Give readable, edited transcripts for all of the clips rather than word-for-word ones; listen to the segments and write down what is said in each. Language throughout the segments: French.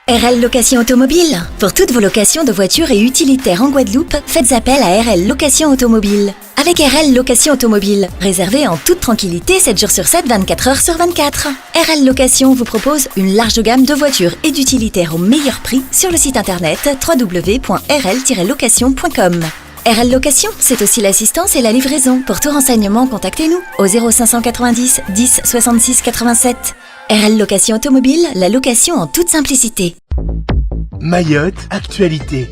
RL Location Automobile. Pour toutes vos locations de voitures et utilitaires en Guadeloupe, faites appel à RL Location Automobile. Avec RL Location Automobile, réservez en toute tranquillité 7 jours sur 7, 24 heures sur 24. RL Location vous propose une large gamme de voitures et d'utilitaires au meilleur prix sur le site internet www.rl-location.com. RL Location, c'est aussi l'assistance et la livraison. Pour tout renseignement, contactez-nous au 0590 10 66 87. RL Location Automobile, la location en toute simplicité. Mayotte, actualité.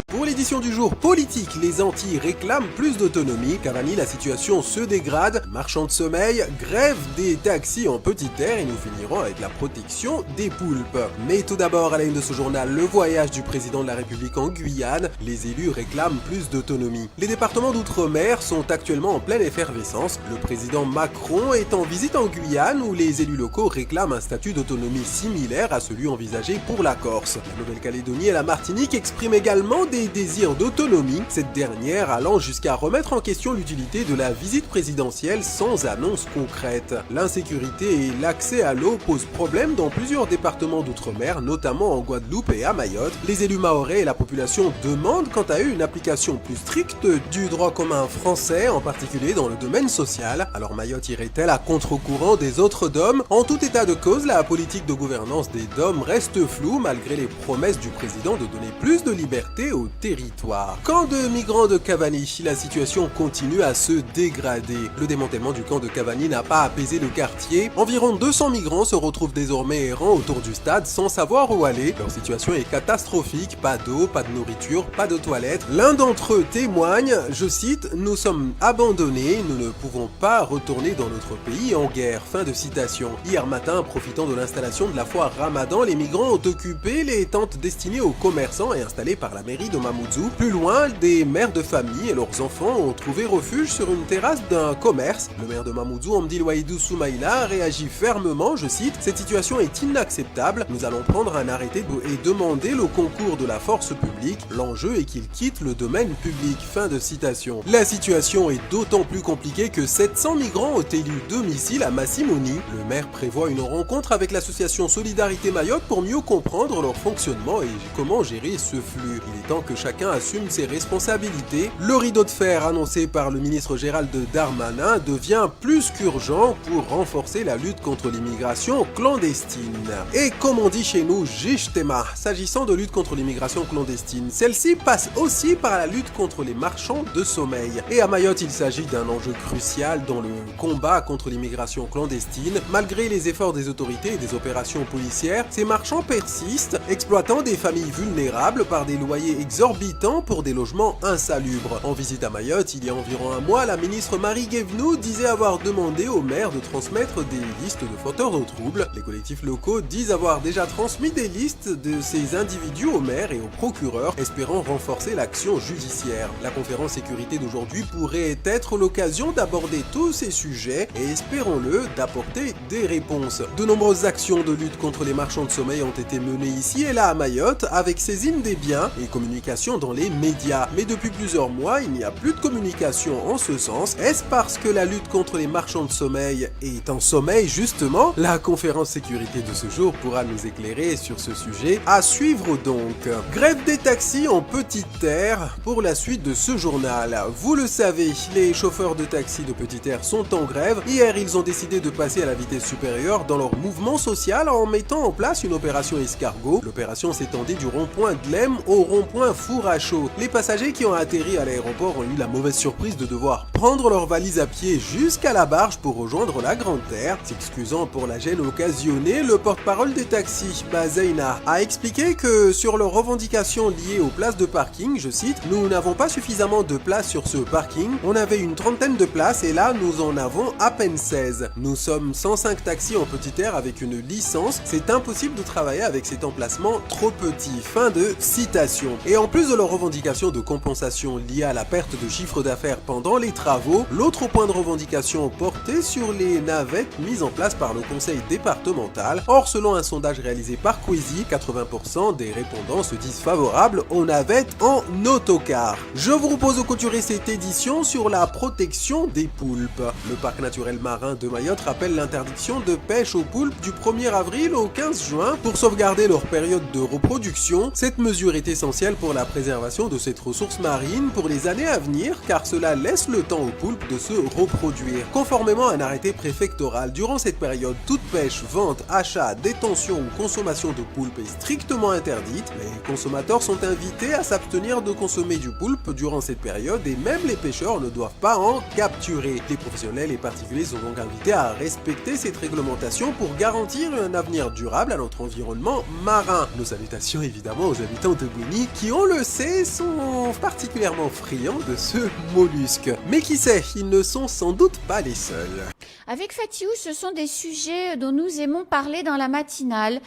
Pour l'édition du jour politique, les Antilles réclament plus d'autonomie. Cavani, la situation se dégrade. Marchands de sommeil, grève des taxis en petite air et nous finirons avec la protection des poulpes. Mais tout d'abord, à la une de ce journal, le voyage du président de la République en Guyane. Les élus réclament plus d'autonomie. Les départements d'outre-mer sont actuellement en pleine effervescence. Le président Macron est en visite en Guyane où les élus locaux réclament un statut d'autonomie similaire à celui envisagé pour la Corse. La Nouvelle-Calédonie et la Martinique expriment également des désirs d'autonomie, cette dernière allant jusqu'à remettre en question l'utilité de la visite présidentielle sans annonce concrète. L'insécurité et l'accès à l'eau posent problème dans plusieurs départements d'outre-mer, notamment en Guadeloupe et à Mayotte. Les élus mahorais et la population demandent quant à eux une application plus stricte du droit commun français, en particulier dans le domaine social. Alors Mayotte irait-elle à contre-courant des autres DOM? En tout état de cause, la politique de gouvernance des DOM reste floue malgré les promesses du président de donner plus de liberté au territoire. Camp de migrants de Cavani, la situation continue à se dégrader. Le démantèlement du camp de Cavani n'a pas apaisé le quartier. Environ 200 migrants se retrouvent désormais errants autour du stade sans savoir où aller. Leur situation est catastrophique, pas d'eau, pas de nourriture, pas de toilettes. L'un d'entre eux témoigne, je cite, « Nous sommes abandonnés, nous ne pouvons pas retourner dans notre pays en guerre ». Fin de citation. Hier matin, profitant de l'installation de la foire Ramadan, les migrants ont occupé les tentes destinées aux commerçants et installées par la mairie de Mamoudzou. Plus loin, des mères de famille et leurs enfants ont trouvé refuge sur une terrasse d'un commerce. Le maire de Mamoudzou, Amdi Louaïdou Soumaïla, réagit fermement, je cite, « Cette situation est inacceptable. Nous allons prendre un arrêté et demander le concours de la force publique. L'enjeu est qu'ils quittent le domaine public. » Fin de citation. La situation est d'autant plus compliquée que 700 migrants ont élu domicile à Massimoni. Le maire prévoit une rencontre avec l'association Solidarité Mayotte pour mieux comprendre leur fonctionnement et comment gérer ce flux. Il est temps que chacun assume ses responsabilités. Le rideau de fer annoncé par le ministre Gérald Darmanin devient plus qu'urgent pour renforcer la lutte contre l'immigration clandestine. Et comme on dit chez nous, Jishtema, s'agissant de lutte contre l'immigration clandestine, celle-ci passe aussi par la lutte contre les marchands de sommeil. Et à Mayotte, il s'agit d'un enjeu crucial dans le combat contre l'immigration clandestine. Malgré les efforts des autorités et des opérations policières, ces marchands persistent, exploitant des familles vulnérables par des loyers exorbitants pour des logements insalubres. En visite à Mayotte, il y a environ un mois, la ministre Marie Guévenoux disait avoir demandé aux maires de transmettre des listes de fauteurs de troubles. Les collectifs locaux disent avoir déjà transmis des listes de ces individus aux maires et aux procureurs, espérant renforcer l'action judiciaire. La conférence sécurité d'aujourd'hui pourrait être l'occasion d'aborder tous ces sujets et, espérons-le, d'apporter des réponses. De nombreuses actions de lutte contre les marchands de sommeil ont été menées ici et là à Mayotte, avec saisine des biens et communication dans les médias. Mais depuis plusieurs mois, il n'y a plus de communication en ce sens. Est-ce parce que la lutte contre les marchands de sommeil est en sommeil justement? La conférence sécurité de ce jour pourra nous éclairer sur ce sujet. À suivre donc. Grève des taxis en petite terre pour la suite de ce journal. Vous le savez, les chauffeurs de taxi de petite terre sont en grève. Hier, ils ont décidé de passer à la vitesse supérieure dans leur mouvement social en mettant en place une opération escargot. L'opération s'étendait du rond-point de Lem au rond-point Four à Chaud. Les passagers qui ont atterri à l'aéroport ont eu la mauvaise surprise de devoir prendre leurs valises à pied jusqu'à la barge pour rejoindre la Grande Terre. S'excusant pour la gêne occasionnée, le porte-parole des taxis, Bazaina, a expliqué que sur leurs revendications liées aux places de parking, je cite, « Nous n'avons pas suffisamment de place sur ce parking. On avait une trentaine de places et là, nous en avons à peine 16. Nous sommes 105 taxis en petite air avec une licence. C'est impossible de travailler avec cet emplacement trop petit. » Fin de citation. Et en plus de leurs revendications de compensation liées à la perte de chiffre d'affaires pendant les travaux, l'autre point de revendication portait sur les navettes mises en place par le conseil départemental. Or, selon un sondage réalisé par Quizy, 80% des répondants se disent favorables aux navettes en autocar. Je vous propose de clôturer cette édition sur la protection des poulpes. Le parc naturel marin de Mayotte rappelle l'interdiction de pêche aux poulpes du 1er avril au 15 juin pour sauvegarder leur période de reproduction. Cette mesure est essentielle pour la préservation de cette ressource marine pour les années à venir car cela laisse le temps aux poulpes de se reproduire. Conformément à un arrêté préfectoral, durant cette période, toute pêche, vente, achat, détention ou consommation de poulpes est strictement interdite. Les consommateurs sont invités à s'abstenir de consommer du poulpe durant cette période et même les pêcheurs ne doivent pas en capturer. Les professionnels et particuliers sont donc invités à respecter cette réglementation pour garantir un avenir durable à notre environnement marin. Nos salutations évidemment aux habitants de Bouigny qui, on le sait, sont particulièrement friands de ce mollusque. Mais qui sait, ils ne sont sans doute pas les seuls. Avec Fatiou, ce sont des sujets dont nous aimons parler dans la matinale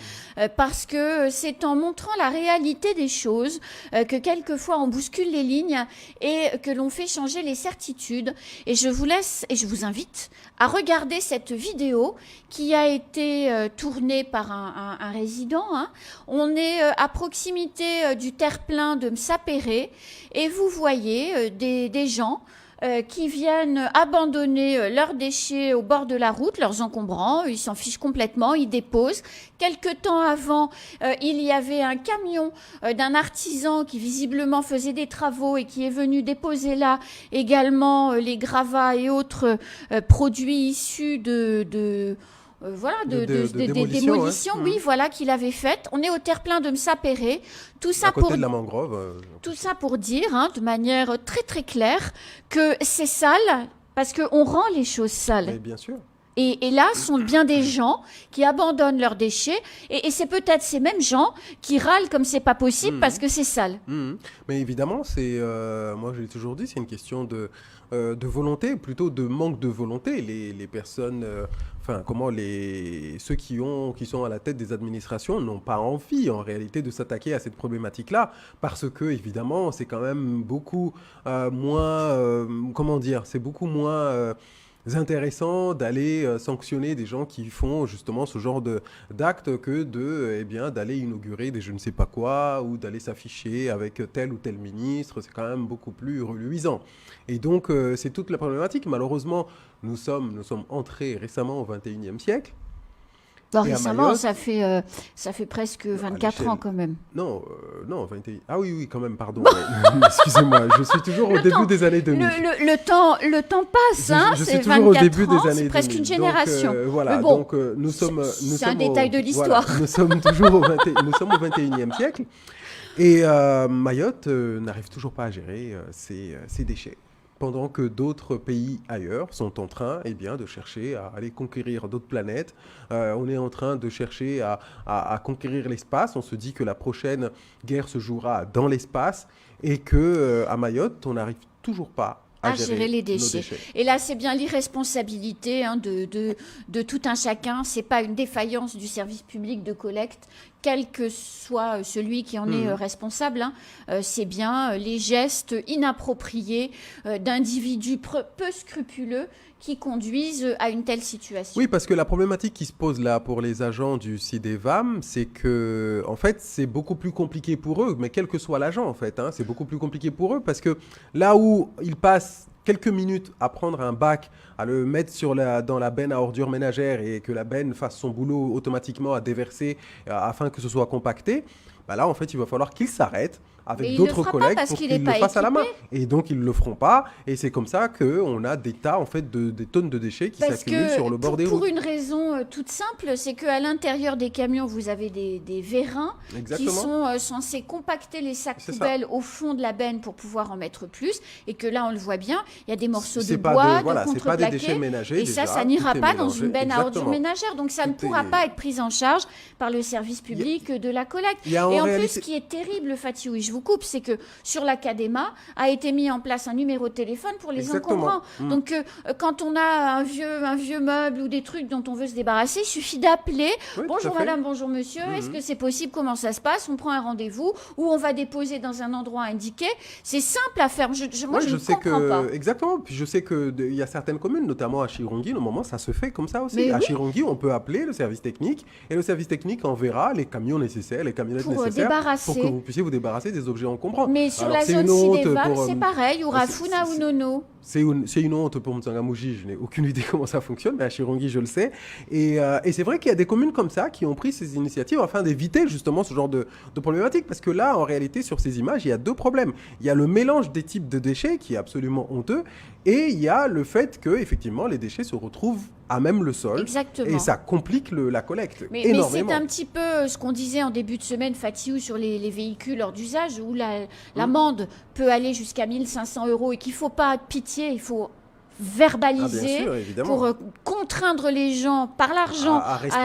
parce que c'est en montrant la réalité des choses que quelquefois on bouscule les lignes et que l'on fait changer les certitudes. Et je vous laisse et je vous invite à regarder cette vidéo qui a été tournée par un résident. On est à proximité du terre-plein de Msapéré et vous voyez des gens qui viennent abandonner leurs déchets au bord de la route, leurs encombrants, ils s'en fichent complètement, ils déposent. Quelque temps avant, il y avait un camion d'un artisan qui visiblement faisait des travaux et qui est venu déposer là également les gravats et autres produits issus de démolitions, ouais. Oui, voilà, qu'il avait faites. On est au terre-plein de Msapéré. Tout ça à côté pour de la mangrove. Tout ça pour dire, de manière très très claire, que c'est sale parce qu'on rend les choses sales. Mais bien sûr. Et là, ce sont bien des gens qui abandonnent leurs déchets. Et c'est peut-être ces mêmes gens qui râlent comme c'est pas possible parce que c'est sale. Mais évidemment, moi je l'ai toujours dit, c'est une question de volonté, plutôt de manque de volonté. Les personnes, ceux qui sont à la tête des administrations n'ont pas envie en réalité de s'attaquer à cette problématique-là parce que évidemment, c'est quand même beaucoup c'est beaucoup moins intéressant d'aller sanctionner des gens qui font justement ce genre d'actes que d'aller inaugurer des je ne sais pas quoi ou d'aller s'afficher avec tel ou tel ministre. C'est quand même beaucoup plus reluisant. Et donc, c'est toute la problématique. Malheureusement, nous sommes entrés récemment au XXIe siècle. Bon, récemment, Mayotte, ça fait presque 24 ans quand même. Non, 21. Ah oui, quand même, pardon. Excusez-moi, je suis toujours au début des années 2000. Le temps passe, je c'est suis toujours au début ans, des années 2000. C'est presque une génération. Donc, nous sommes un détail de l'histoire. Voilà, nous sommes toujours au 21e siècle. Et Mayotte n'arrive toujours pas à gérer ses déchets. Pendant que d'autres pays ailleurs sont en train de chercher à aller conquérir d'autres planètes. On est en train de chercher à conquérir l'espace. On se dit que la prochaine guerre se jouera dans l'espace et qu'à Mayotte, on n'arrive toujours pas à gérer les déchets. Et là, c'est bien l'irresponsabilité de tout un chacun. Ce n'est pas une défaillance du service public de collecte, quel que soit celui qui en est responsable. C'est bien les gestes inappropriés d'individus peu scrupuleux qui conduisent à une telle situation. Oui, parce que la problématique qui se pose là pour les agents du CIDEVAM, c'est que, en fait, c'est beaucoup plus compliqué pour eux, mais quel que soit l'agent, en fait, c'est beaucoup plus compliqué pour eux parce que là où ils passent quelques minutes à prendre un bac, à le mettre dans la benne à ordures ménagères et que la benne fasse son boulot automatiquement à déverser afin que ce soit compacté, là, en fait, il va falloir qu'ils s'arrêtent avec d'autres collègues pour qu'ils le fassent à la main. Et donc, ils ne le feront pas. Et c'est comme ça qu'on a des tas, en fait, des tonnes de déchets qui s'accumulent sur le bord des routes. Pour une raison toute simple, c'est qu'à l'intérieur des camions, vous avez des vérins qui sont censés compacter les sacs poubelles au fond de la benne pour pouvoir en mettre plus. Et que là, on le voit bien, il y a des morceaux de bois, de contreplaqué. C'est pas des déchets ménagers. Et ça n'ira pas dans une benne à ordures ménagères. Donc, ça ne pourra pas être pris en charge par le service public de la collecte. Et en plus, ce qui est terrible, Fatiou, je vous coupe, c'est que sur la CADEMA a été mis en place un numéro de téléphone pour les encombrants. Donc, quand on a un vieux meuble ou des trucs dont on veut se débarrasser, il suffit d'appeler. Oui, Bonjour madame, bonjour monsieur, est-ce que c'est possible? Comment ça se passe? On prend un rendez-vous ou on va déposer dans un endroit indiqué. C'est simple à faire. Moi, je ne comprends pas. Exactement. Puis je sais qu'il y a certaines communes, notamment à Chirongi, au moment, ça se fait comme ça aussi. Mais à oui. Chirongi, on peut appeler le service technique et le service technique enverra les camions nécessaires, les camionnettes Pour nécessaires débarrasser. pour que vous puissiez vous débarrasser des objets encombrants. Mais sur Alors, la c'est zone une honte Sidéval, pour, c'est pareil, ou Rafuna ou Nono. C'est une honte pour Mtsangamouji, je n'ai aucune idée comment ça fonctionne, mais à Chirongi, je le sais. Et c'est vrai qu'il y a des communes comme ça qui ont pris ces initiatives afin d'éviter justement ce genre de problématique. Parce que là, en réalité, sur ces images, il y a deux problèmes. Il y a le mélange des types de déchets qui est absolument honteux, et il y a le fait que effectivement les déchets se retrouvent à même le sol. Exactement. Et ça complique la collecte Mais énormément. c'est un petit peu ce qu'on disait en début de semaine, Fatiou, sur les véhicules hors d'usage, où l'amende peut aller jusqu'à 1 500 € et qu'il ne faut pas de pitié, il faut verbaliser bien sûr, évidemment. pour contraindre les gens par l'argent à respecter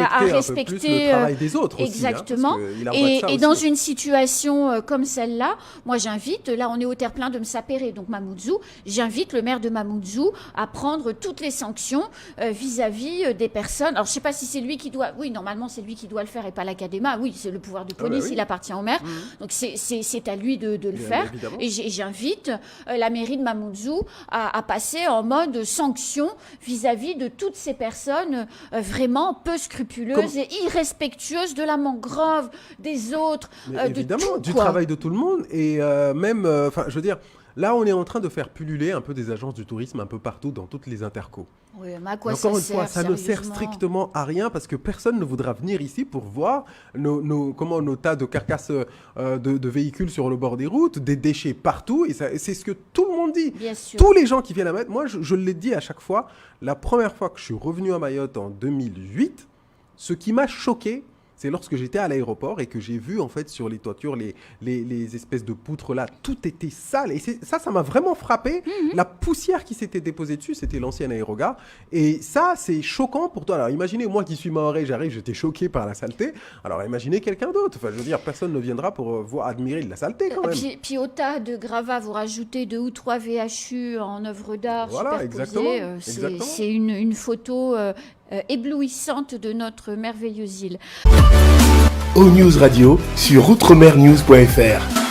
un peu plus le travail des autres aussi, exactement. Et dans une situation comme celle-là, moi j'invite, là on est au terre-plein de Msapéré, donc Mamoudzou, j'invite le maire de Mamoudzou à prendre toutes les sanctions vis-à-vis des personnes. Alors je ne sais pas si c'est lui qui doit, oui normalement c'est lui qui doit le faire et pas la CADEMA, oui c'est le pouvoir de police, il appartient au maire, donc c'est à lui de le faire. Évidemment. Et j'invite la mairie de Mamoudzou à passer en mode de sanctions vis-à-vis de toutes ces personnes vraiment peu scrupuleuses et irrespectueuses de la mangrove, des autres, évidemment, de tout, du quoi. travail de tout le monde. Et même, je veux dire, là, on est en train de faire pulluler un peu des agences du tourisme un peu partout dans toutes les intercos. Oui, mais à quoi Et encore ça une fois, sert, ça ne sert sérieusement strictement à rien parce que personne ne voudra venir ici pour voir nos tas de carcasses de véhicules sur le bord des routes, des déchets partout. Et c'est ce que tout le monde dit. Bien sûr. Tous les gens qui viennent à Mayotte, moi je l'ai dit à chaque fois, la première fois que je suis revenu à Mayotte en 2008, ce qui m'a choqué, c'est lorsque j'étais à l'aéroport et que j'ai vu en fait sur les toitures les espèces de poutres là, tout était sale. Et ça m'a vraiment frappé. La poussière qui s'était déposée dessus, c'était l'ancien aérogare. Et ça, c'est choquant pour toi. Alors imaginez, moi qui suis mahorais, j'arrive, j'étais choqué par la saleté. Alors imaginez quelqu'un d'autre. Enfin, je veux dire, personne ne viendra pour admirer de la saleté quand même. Puis au tas de gravats, vous rajoutez 2 ou 3 VHU en œuvre d'art superposés. Exactement. C'est une photo éblouissante de notre merveilleuse île. O News Radio sur outremernews.fr.